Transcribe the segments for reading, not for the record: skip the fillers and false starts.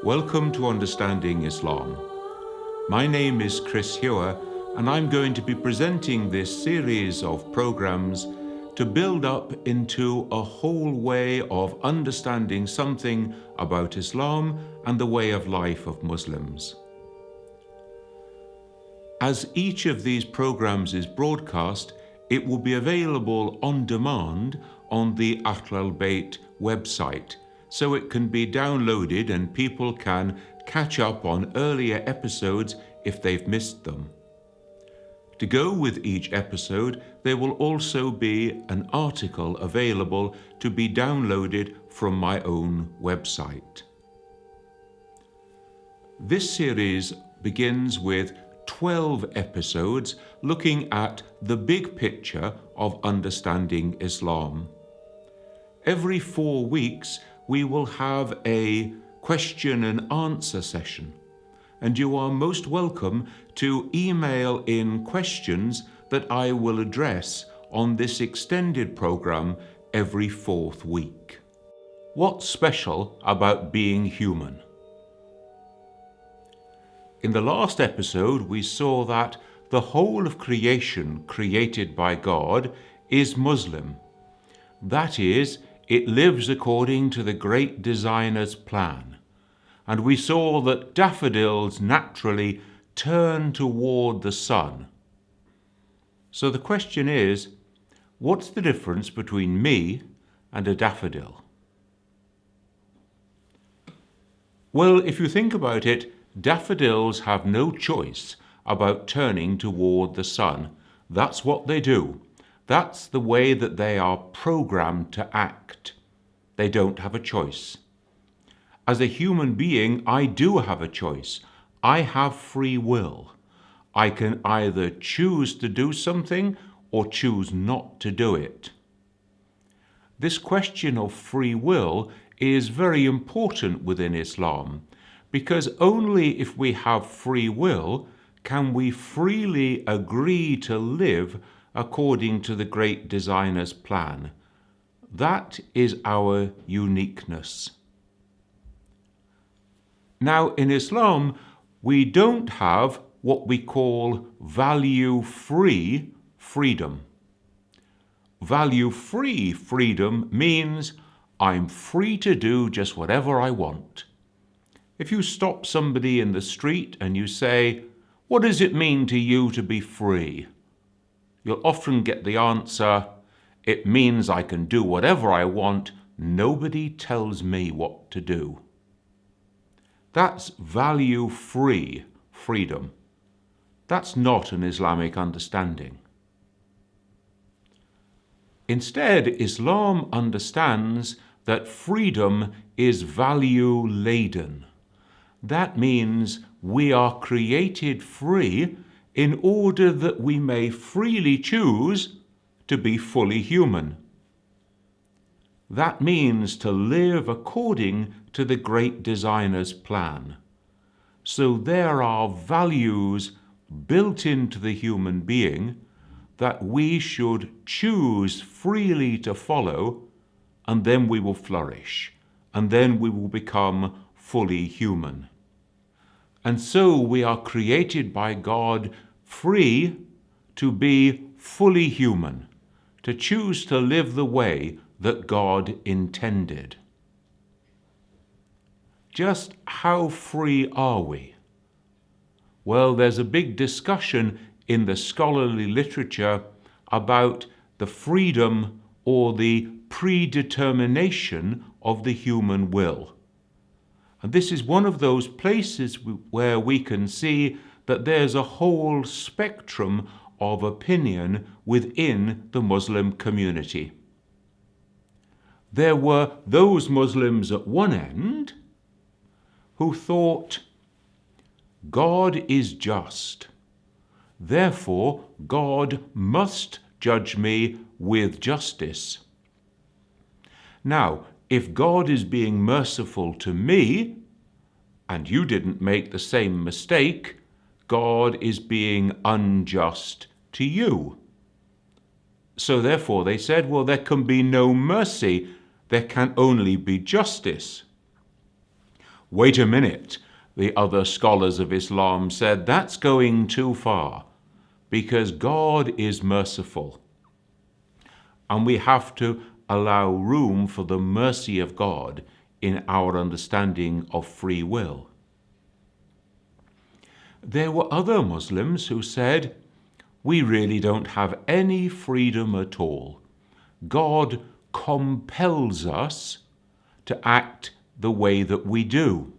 Welcome to Understanding Islam. My name is Chris Hewer, and I'm going to be presenting this series of programs to build up into a whole way of understanding something about Islam and the way of life of Muslims. As each of these programs is broadcast, it will be available on demand on the Ahlulbayt website, so it can be downloaded and people can catch up on earlier episodes if they've missed them. To go with each episode, there will also be an article available to be downloaded from my own website. This series begins with 12 episodes looking at the big picture of understanding Islam. Every 4 weeks, we will have a question and answer session, and you are most welcome to email in questions that I will address on this extended program every 4th week. What's special about being human? In the last episode, we saw that the whole of creation created by God is Muslim. That is, it lives according to the great designer's plan. And we saw that daffodils naturally turn toward the sun. So the question is, what's the difference between me and a daffodil? Well, if you think about it, daffodils have no choice about turning toward the sun. That's what they do. That's the way that they are programmed to act. They don't have a choice. As a human being, I do have a choice. I have free will. I can either choose to do something or choose not to do it. This question of free will is very important within Islam, because only if we have free will can we freely agree to live according to the great designer's plan. That is our uniqueness. Now, in Islam, we don't have what we call value-free freedom. Value-free freedom means I'm free to do just whatever I want. If you stop somebody in the street and you say, "What does it mean to you to be free?" you'll often get the answer, "It means I can do whatever I want. Nobody tells me what to do." That's value-free freedom. That's not an Islamic understanding. Instead, Islam understands that freedom is value-laden. That means we are created free in order that we may freely choose to be fully human. That means to live according to the great designer's plan. So there are values built into the human being that we should choose freely to follow, and then we will flourish, and then we will become fully human. And so we are created by God free to be fully human, to choose to live the way that God intended. Just how free are we? Well, there's a big discussion in the scholarly literature about the freedom or the predetermination of the human will. And this is one of those places where we can see that there's a whole spectrum of opinion within the Muslim community. There were those Muslims at one end who thought, God is just. Therefore, God must judge me with justice. Now, if God is being merciful to me, and you didn't make the same mistake, God is being unjust to you. So therefore they said, well, there can be no mercy, there can only be justice. Wait a minute, the other scholars of Islam said, that's going too far, because God is merciful. And we have to allow room for the mercy of God in our understanding of free will. There were other Muslims who said, we really don't have any freedom at all. God compels us to act the way that we do,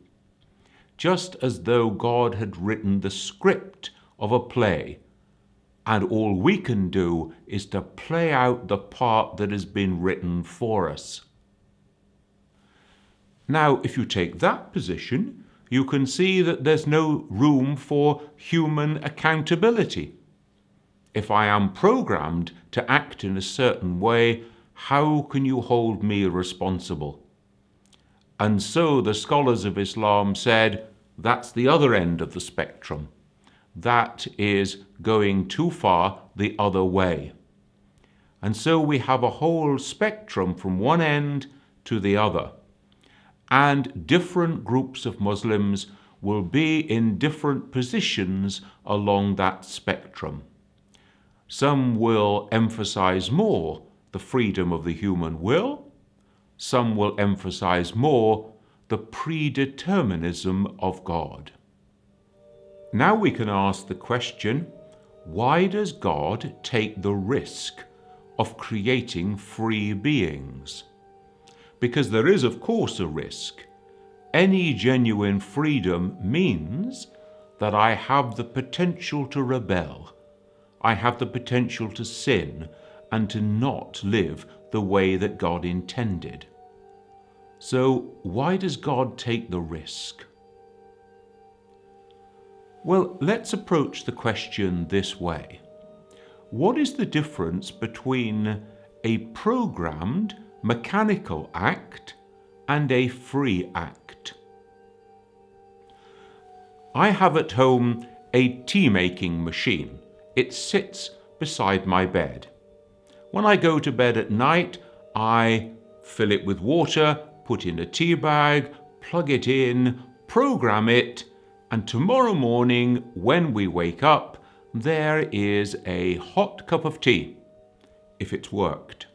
just as though God had written the script of a play, and all we can do is to play out the part that has been written for us. Now, if you take that position, you can see that there's no room for human accountability. If I am programmed to act in a certain way, how can you hold me responsible? And so the scholars of Islam said, that's the other end of the spectrum. That is going too far the other way. And so we have a whole spectrum from one end to the other. And different groups of Muslims will be in different positions along that spectrum. Some will emphasize more the freedom of the human will. Some will emphasize more the predeterminism of God. Now we can ask the question, why does God take the risk of creating free beings? Because there is, of course, a risk. Any genuine freedom means that I have the potential to rebel. I have the potential to sin and to not live the way that God intended. So why does God take the risk? Well, let's approach the question this way. What is the difference between a programmed mechanical act and a free act? I have at home a tea-making machine. It sits beside my bed. When I go to bed at night, I fill it with water, put in a tea bag, plug it in, program it, and tomorrow morning when we wake up, there is a hot cup of tea, if it's worked.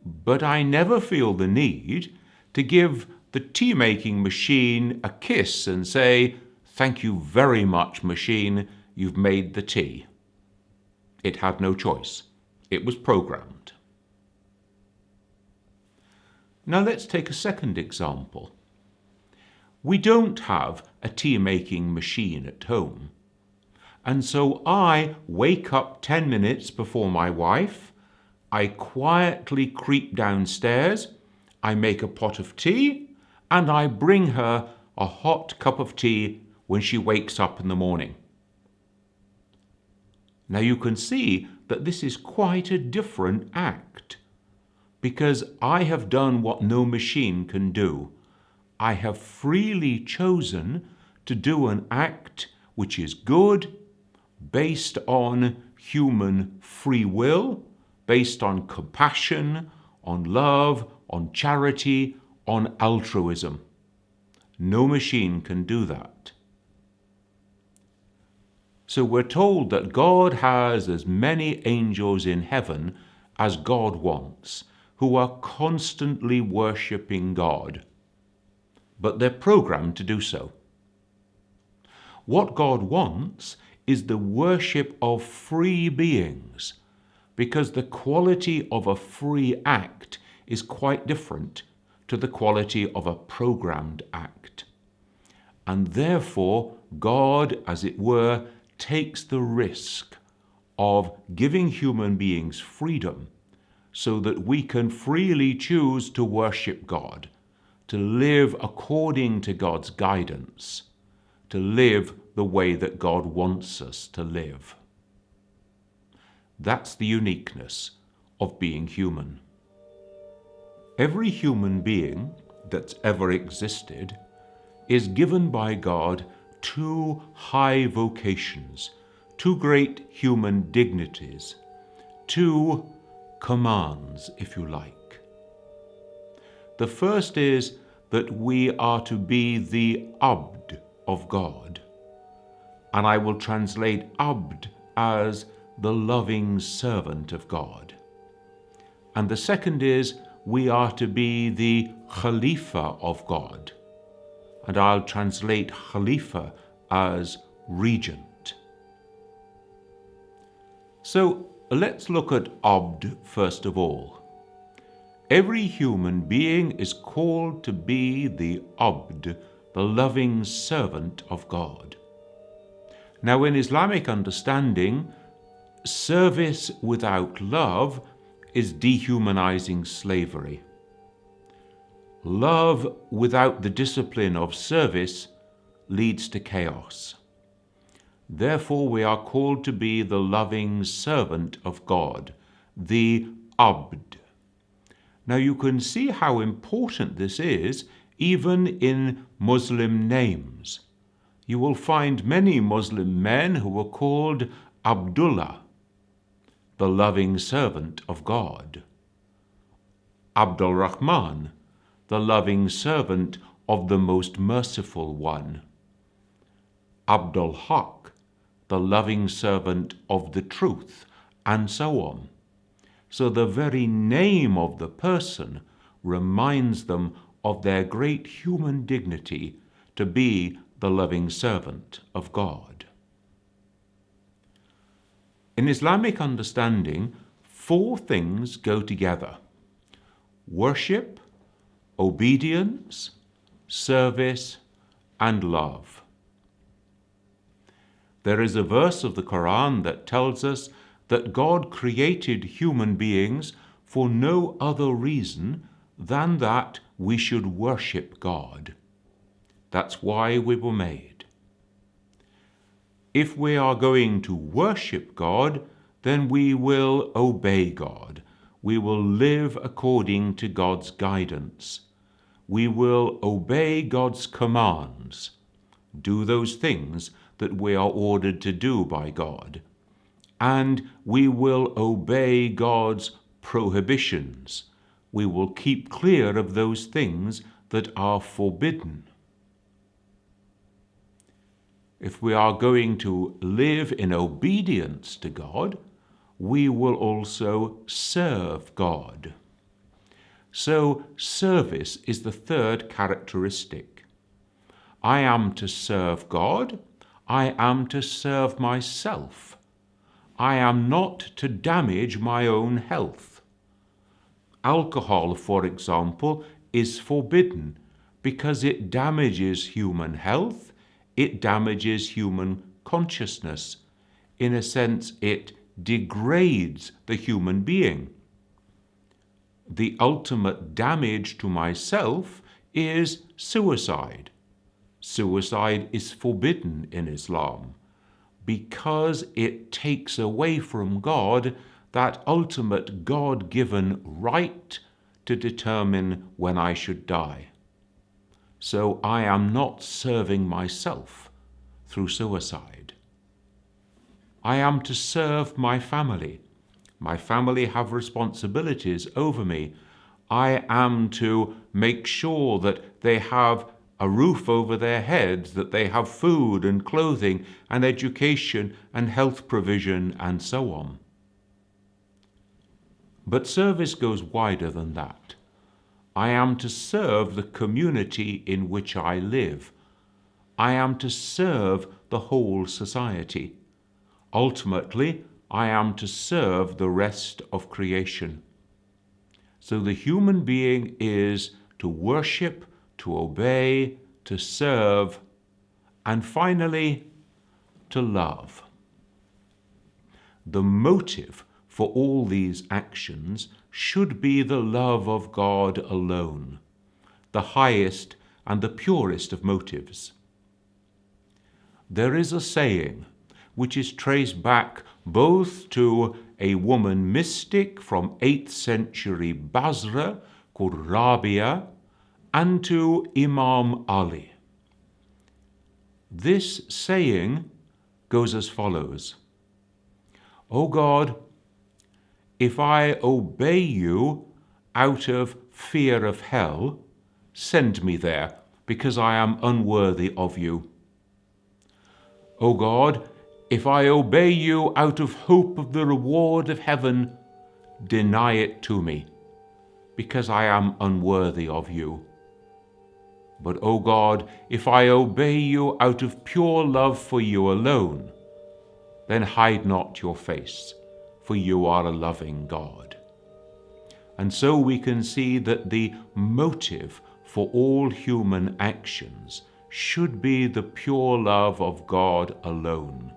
But I never feel the need to give the tea-making machine a kiss and say, "Thank you very much, machine, you've made the tea." It had no choice. It was programmed. Now let's take a second example. We don't have a tea-making machine at home. And so I wake up 10 minutes before my wife, I quietly creep downstairs, I make a pot of tea, and I bring her a hot cup of tea when she wakes up in the morning. Now you can see that this is quite a different act, because I have done what no machine can do. I have freely chosen to do an act which is good, based on human free will, based on compassion, on love, on charity, on altruism. No machine can do that. So we're told that God has as many angels in heaven as God wants, who are constantly worshipping God. But they're programmed to do so. What God wants is the worship of free beings, because the quality of a free act is quite different to the quality of a programmed act. And therefore, God, as it were, takes the risk of giving human beings freedom so that we can freely choose to worship God, to live according to God's guidance, to live the way that God wants us to live. That's the uniqueness of being human. Every human being that's ever existed is given by God two high vocations, two great human dignities, two commands, if you like. The first is that we are to be the Abd of God. And I will translate Abd as the loving servant of God. And the second is we are to be the Khalifa of God. And I'll translate Khalifa as regent. So let's look at Abd first of all. Every human being is called to be the Abd, the loving servant of God. Now, in Islamic understanding, service without love is dehumanizing slavery. Love without the discipline of service leads to chaos. Therefore, we are called to be the loving servant of God, the Abd. Now, you can see how important this is even in Muslim names. You will find many Muslim men who are called Abdullah, the loving servant of God. Abdul Rahman, the loving servant of the most merciful one. Abdul Haq, the loving servant of the truth, and so on. So the very name of the person reminds them of their great human dignity to be the loving servant of God. In Islamic understanding, 4 things go together: worship, obedience, service, and love. There is a verse of the Quran that tells us that God created human beings for no other reason than that we should worship God. That's why we were made. If we are going to worship God, then we will obey God. We will live according to God's guidance. We will obey God's commands, do those things that we are ordered to do by God. And we will obey God's prohibitions. We will keep clear of those things that are forbidden. If we are going to live in obedience to God, we will also serve God. So service is the 3rd characteristic. I am to serve God. I am to serve myself. I am not to damage my own health. Alcohol, for example, is forbidden because it damages human health, it damages human consciousness. In a sense, it degrades the human being. The ultimate damage to myself is suicide. Suicide is forbidden in Islam because it takes away from God that ultimate God-given right to determine when I should die. So I am not serving myself through suicide. I am to serve my family. My family have responsibilities over me. I am to make sure that they have a roof over their heads, that they have food and clothing and education and health provision and so on. But service goes wider than that. I am to serve the community in which I live. I am to serve the whole society. Ultimately, I am to serve the rest of creation. So the human being is to worship, to obey, to serve, and finally, to love. The motive for all these actions should be the love of God alone, the highest and the purest of motives. There is a saying which is traced back both to a woman mystic from 8th century Basra called Rabia and to Imam Ali. This saying goes as follows: O God, if I obey you out of fear of hell, Send me there, because I am unworthy of you. O God, if I obey you out of hope of the reward of heaven, deny it to me, because I am unworthy of you. But, O God, if I obey you out of pure love for you alone, then hide not your face, for you are a loving God. And so we can see that the motive for all human actions should be the pure love of God alone.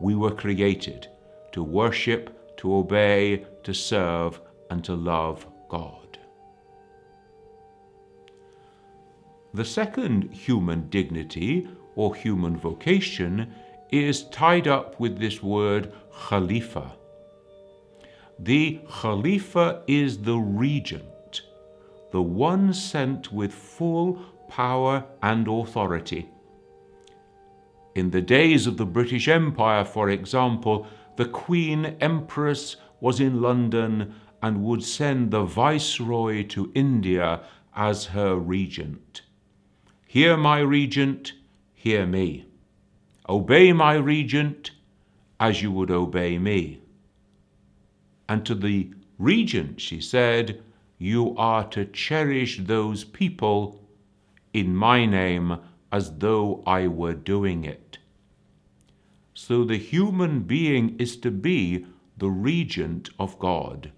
We were created to worship, to obey, to serve, and to love God. The second human dignity or human vocation is tied up with this word Khalifa. The Khalifa is the regent, the one sent with full power and authority. In the days of the British Empire, for example, the Queen Empress was in London and would send the Viceroy to India as her regent. Hear my regent, hear me. Obey my regent as you would obey me. And to the regent she said, you are to cherish those people in my name as though I were doing it. So the human being is to be the regent of God,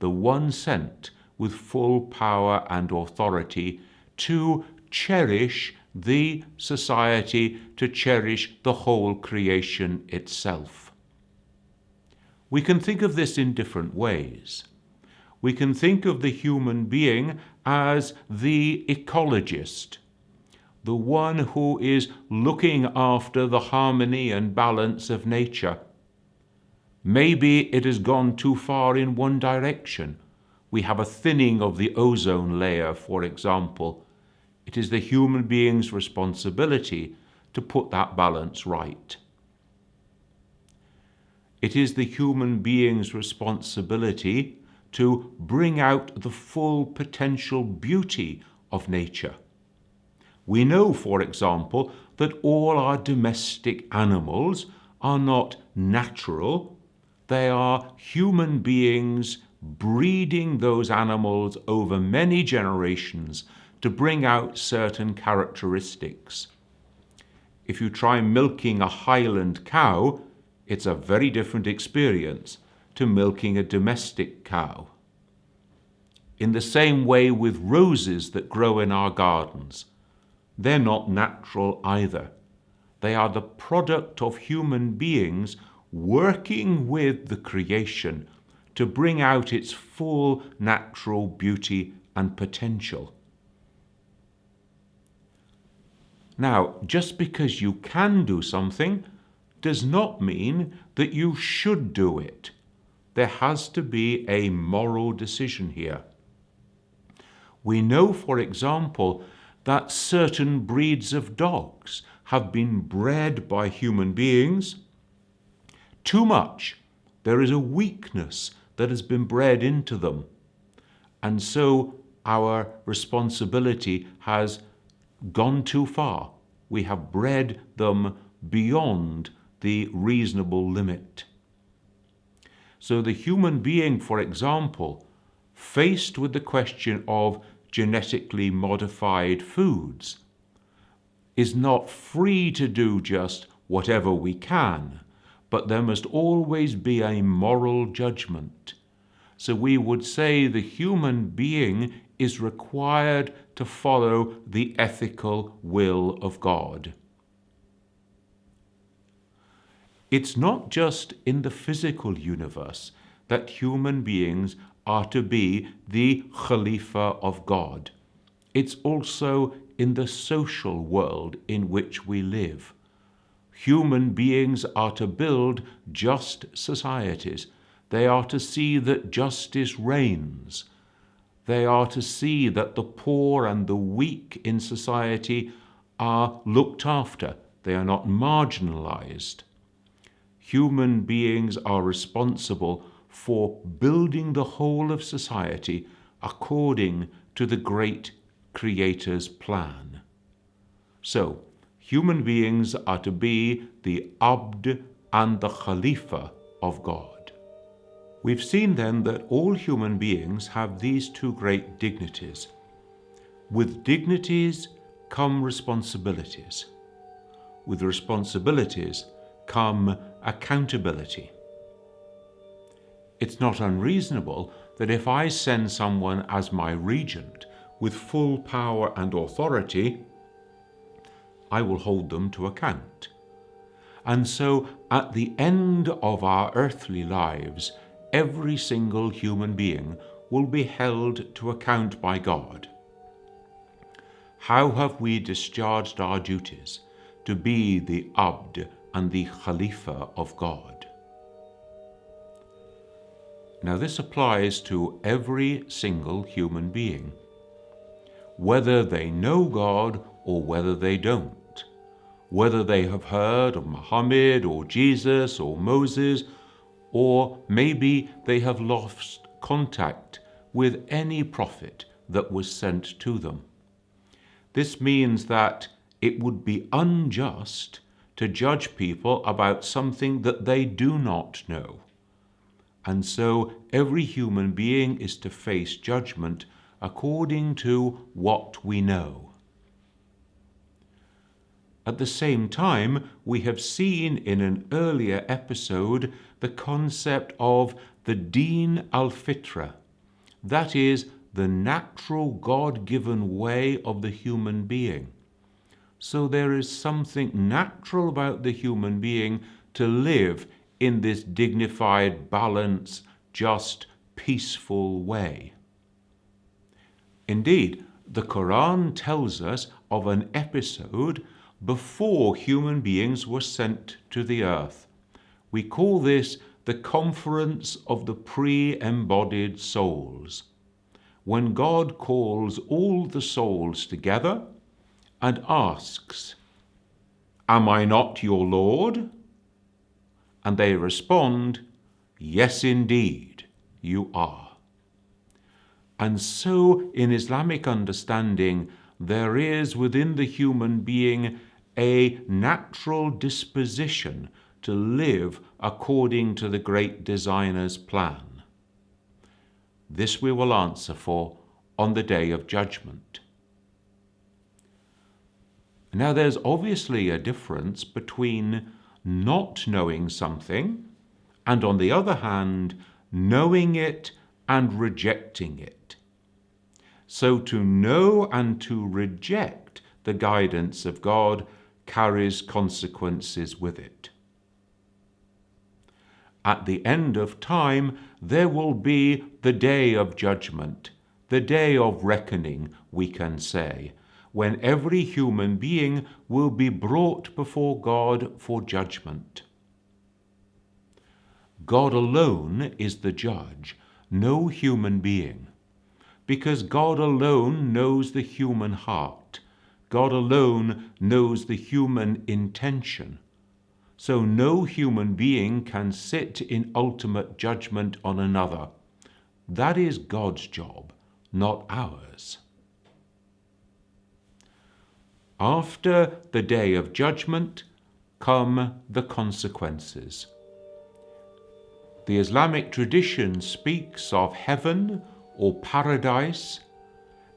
the one sent with full power and authority to cherish the society, to cherish the whole creation itself. We can think of this in different ways. We can think of the human being as the ecologist, the one who is looking after the harmony and balance of nature. Maybe it has gone too far in one direction. We have a thinning of the ozone layer, for example. It is the human being's responsibility to put that balance right. It is the human being's responsibility to bring out the full potential beauty of nature. We know, for example, that all our domestic animals are not natural. They are human beings breeding those animals over many generations to bring out certain characteristics. If you try milking a Highland cow, it's a very different experience to milking a domestic cow. In the same way with roses that grow in our gardens, they're not natural either. They are the product of human beings working with the creation to bring out its full natural beauty and potential. Now, just because you can do something does not mean that you should do it. There has to be a moral decision here. We know, for example, that certain breeds of dogs have been bred by human beings too much. There is a weakness that has been bred into them. And so our responsibility has gone too far. We have bred them beyond the reasonable limit. So the human being, for example, faced with the question of genetically modified foods, is not free to do just whatever we can, but there must always be a moral judgment. So we would say the human being is required to follow the ethical will of God. It's not just in the physical universe that human beings are to be the Khalifa of God. It's also in the social world in which we live. Human beings are to build just societies. They are to see that justice reigns. They are to see that the poor and the weak in society are looked after. They are not marginalized. Human beings are responsible for building the whole of society according to the great Creator's plan. So, human beings are to be the Abd and the Khalifa of God. We've seen then that all human beings have these two great dignities. With dignities come responsibilities. With responsibilities come accountability. It's not unreasonable that if I send someone as my regent with full power and authority, I will hold them to account. And so at the end of our earthly lives, every single human being will be held to account by God. How have we discharged our duties to be the Abd and the Khalifa of God? Now this applies to every single human being, whether they know God or whether they don't, whether they have heard of Muhammad or Jesus or Moses, or maybe they have lost contact with any prophet that was sent to them. This means that it would be unjust to judge people about something that they do not know. And so every human being is to face judgment according to what we know. At the same time, we have seen in an earlier episode the concept of the Din al-Fitra, that is, the natural God-given way of the human being. So there is something natural about the human being to live in this dignified, balanced, just, peaceful way. Indeed, the Quran tells us of an episode before human beings were sent to the earth. We call this the conference of the pre-embodied souls, when God calls all the souls together and asks, "Am I not your Lord?" And they respond, "Yes, indeed, you are." And so, in Islamic understanding, there is within the human being a natural disposition to live according to the great designer's plan. This we will answer for on the day of judgment. Now, there's obviously a difference between not knowing something and, on the other hand, knowing it and rejecting it. So to know and to reject the guidance of God carries consequences with it. At the end of time, there will be the day of judgment, the day of reckoning, we can say, when every human being will be brought before God for judgment. God alone is the judge, no human being, because God alone knows the human heart. God alone knows the human intention. So no human being can sit in ultimate judgment on another. That is God's job, not ours. After the day of judgment come the consequences. The Islamic tradition speaks of heaven or paradise,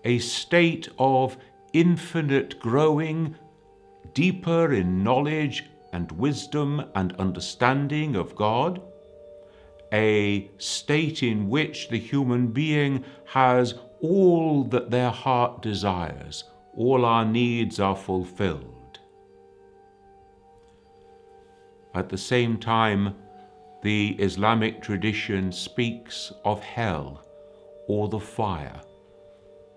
a state of infinite growing, deeper in knowledge and wisdom and understanding of God, a state in which the human being has all that their heart desires, all our needs are fulfilled. At the same time, the Islamic tradition speaks of hell or the fire,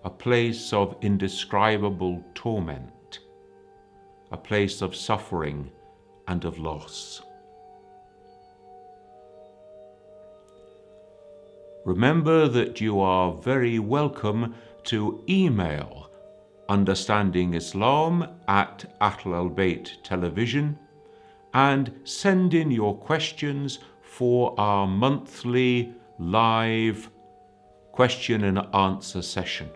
a place of indescribable torment, a place of suffering and of loss. Remember that you are very welcome to email Understanding Islam at Ahlulbayt Television and send in your questions for our monthly live question and answer session.